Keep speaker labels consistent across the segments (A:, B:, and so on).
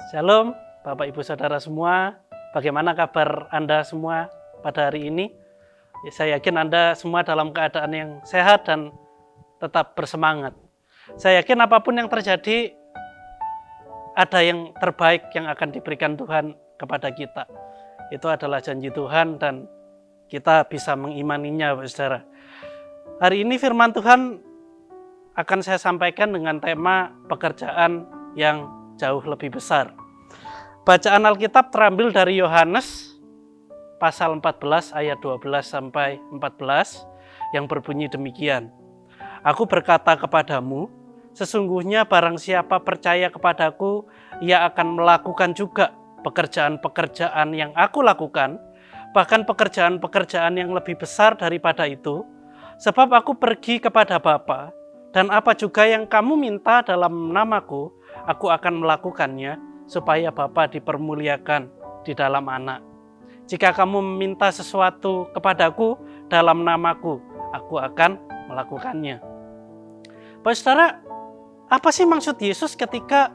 A: Shalom, Bapak Ibu Saudara semua. Bagaimana kabar Anda semua pada hari ini? Saya yakin Anda semua dalam keadaan yang sehat dan tetap bersemangat. Saya yakin apapun yang terjadi, ada yang terbaik yang akan diberikan Tuhan kepada kita. Itu adalah janji Tuhan dan kita bisa mengimaninya, Bapak Saudara. Hari ini firman Tuhan akan saya sampaikan dengan tema pekerjaan yang jauh lebih besar. Bacaan Alkitab terambil dari Yohanes pasal 14 ayat 12 sampai 14 yang berbunyi demikian. Aku berkata kepadamu, sesungguhnya barang siapa percaya kepadaku, ia akan melakukan juga pekerjaan-pekerjaan yang aku lakukan, bahkan pekerjaan-pekerjaan yang lebih besar daripada itu, sebab aku pergi kepada Bapa, dan apa juga yang kamu minta dalam namaku, aku akan melakukannya, supaya Bapa dipermuliakan di dalam Anak. Jika kamu meminta sesuatu kepadaku dalam namaku, aku akan melakukannya. Bapak Saudara, apa sih maksud Yesus ketika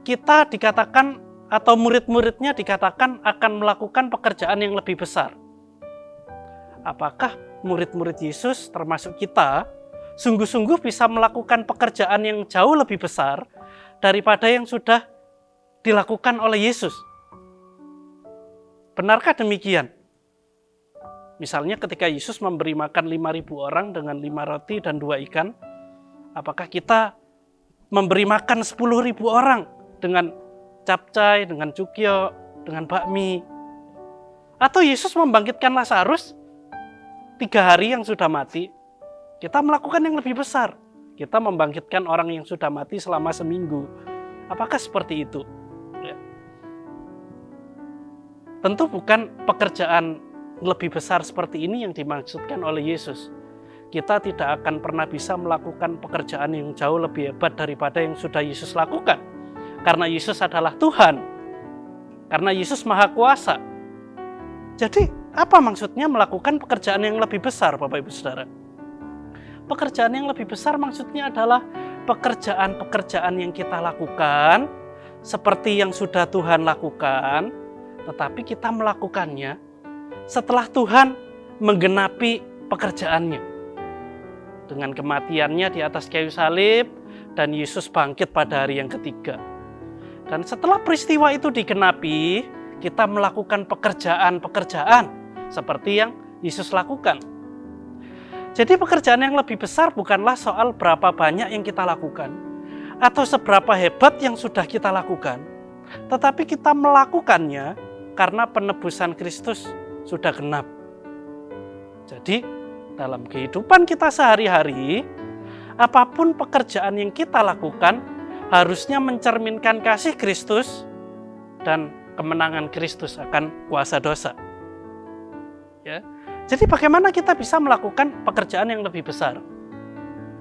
A: kita dikatakan atau murid-muridnya dikatakan akan melakukan pekerjaan yang lebih besar? Apakah murid-murid Yesus termasuk kita sungguh-sungguh bisa melakukan pekerjaan yang jauh lebih besar daripada yang sudah dilakukan oleh Yesus? Benarkah demikian? Misalnya ketika Yesus memberi makan 5.000 orang dengan 5 roti dan 2 ikan, apakah kita memberi makan 10.000 orang dengan capcay, dengan cukyo, dengan bakmi? Atau Yesus membangkitkan Lazarus 3 hari yang sudah mati, kita melakukan yang lebih besar. Kita membangkitkan orang yang sudah mati selama seminggu. Apakah seperti itu? Ya. Tentu bukan pekerjaan lebih besar seperti ini yang dimaksudkan oleh Yesus. Kita tidak akan pernah bisa melakukan pekerjaan yang jauh lebih hebat daripada yang sudah Yesus lakukan. Karena Yesus adalah Tuhan. Karena Yesus Maha Kuasa. Jadi, apa maksudnya melakukan pekerjaan yang lebih besar, Bapak Ibu Saudara? Pekerjaan yang lebih besar maksudnya adalah pekerjaan-pekerjaan yang kita lakukan seperti yang sudah Tuhan lakukan, tetapi kita melakukannya setelah Tuhan menggenapi pekerjaannya. Dengan kematiannya di atas kayu salib dan Yesus bangkit pada hari yang ketiga. Dan setelah peristiwa itu digenapi, kita melakukan pekerjaan-pekerjaan seperti yang Yesus lakukan. Jadi pekerjaan yang lebih besar bukanlah soal berapa banyak yang kita lakukan atau seberapa hebat yang sudah kita lakukan, tetapi kita melakukannya karena penebusan Kristus sudah genap. Jadi dalam kehidupan kita sehari-hari, apapun pekerjaan yang kita lakukan harusnya mencerminkan kasih Kristus dan kemenangan Kristus akan kuasa dosa. Ya. Jadi bagaimana kita bisa melakukan pekerjaan yang lebih besar?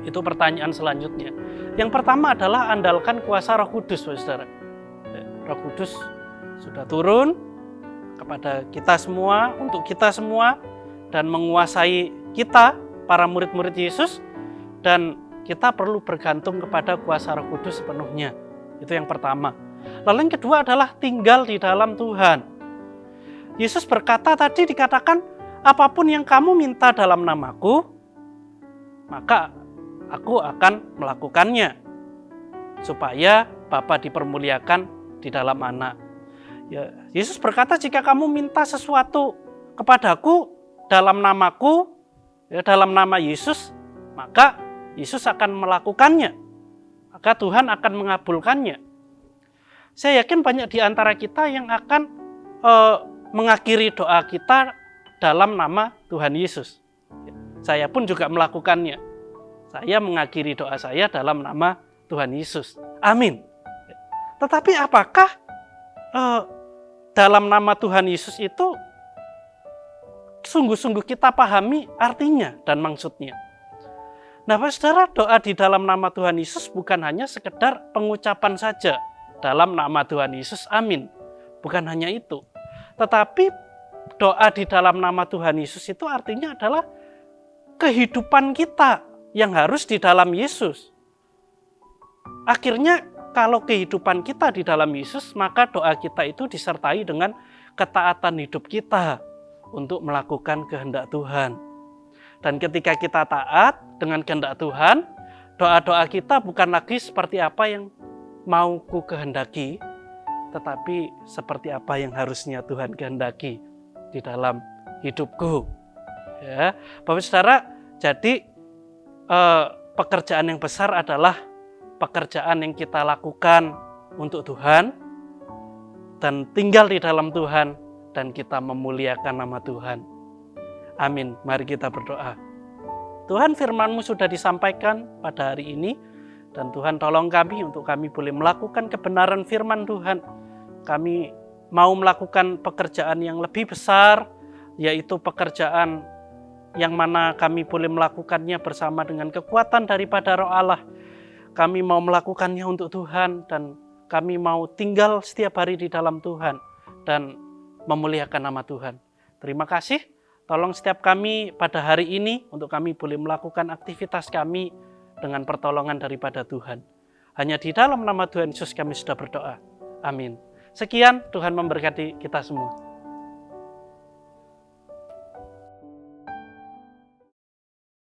A: Itu pertanyaan selanjutnya. Yang pertama adalah andalkan kuasa Roh Kudus, Saudara. Roh Kudus sudah turun kepada kita semua, untuk kita semua, dan menguasai kita, para murid-murid Yesus, dan kita perlu bergantung kepada kuasa Roh Kudus sepenuhnya. Itu yang pertama. Lalu yang kedua adalah tinggal di dalam Tuhan. Yesus berkata tadi dikatakan, apapun yang kamu minta dalam namaku, maka aku akan melakukannya, supaya Bapa dipermuliakan di dalam Anak. Ya, Yesus berkata, jika kamu minta sesuatu kepadaku dalam namaku, ya, dalam nama Yesus, maka Yesus akan melakukannya. Maka Tuhan akan mengabulkannya. Saya yakin banyak di antara kita yang akan mengakhiri doa kita dalam nama Tuhan Yesus. Saya pun juga melakukannya. Saya mengakhiri doa saya dalam nama Tuhan Yesus. Amin. Tetapi apakah dalam nama Tuhan Yesus itu sungguh-sungguh kita pahami artinya dan maksudnya? Nah, Bapak Saudara, doa di dalam nama Tuhan Yesus bukan hanya sekedar pengucapan saja dalam nama Tuhan Yesus, amin. Bukan hanya itu. Tetapi doa di dalam nama Tuhan Yesus itu artinya adalah kehidupan kita yang harus di dalam Yesus. Akhirnya kalau kehidupan kita di dalam Yesus, maka doa kita itu disertai dengan ketaatan hidup kita untuk melakukan kehendak Tuhan. Dan ketika kita taat dengan kehendak Tuhan, doa-doa kita bukan lagi seperti apa yang mau ku kehendaki, tetapi seperti apa yang harusnya Tuhan kehendaki di dalam hidupku. Ya, Bapak Saudara, jadi pekerjaan yang besar adalah pekerjaan yang kita lakukan untuk Tuhan dan tinggal di dalam Tuhan dan kita memuliakan nama Tuhan. Amin. Mari kita berdoa. Tuhan, firman-Mu sudah disampaikan pada hari ini dan Tuhan tolong kami untuk kami boleh melakukan kebenaran firman Tuhan. Kami mau melakukan pekerjaan yang lebih besar, yaitu pekerjaan yang mana kami boleh melakukannya bersama dengan kekuatan daripada Roh Allah. Kami mau melakukannya untuk Tuhan dan kami mau tinggal setiap hari di dalam Tuhan dan memuliakan nama Tuhan. Terima kasih, tolong setiap kami pada hari ini untuk kami boleh melakukan aktivitas kami dengan pertolongan daripada Tuhan. Hanya di dalam nama Tuhan Yesus kami sudah berdoa. Amin. Sekian, Tuhan memberkati kita semua.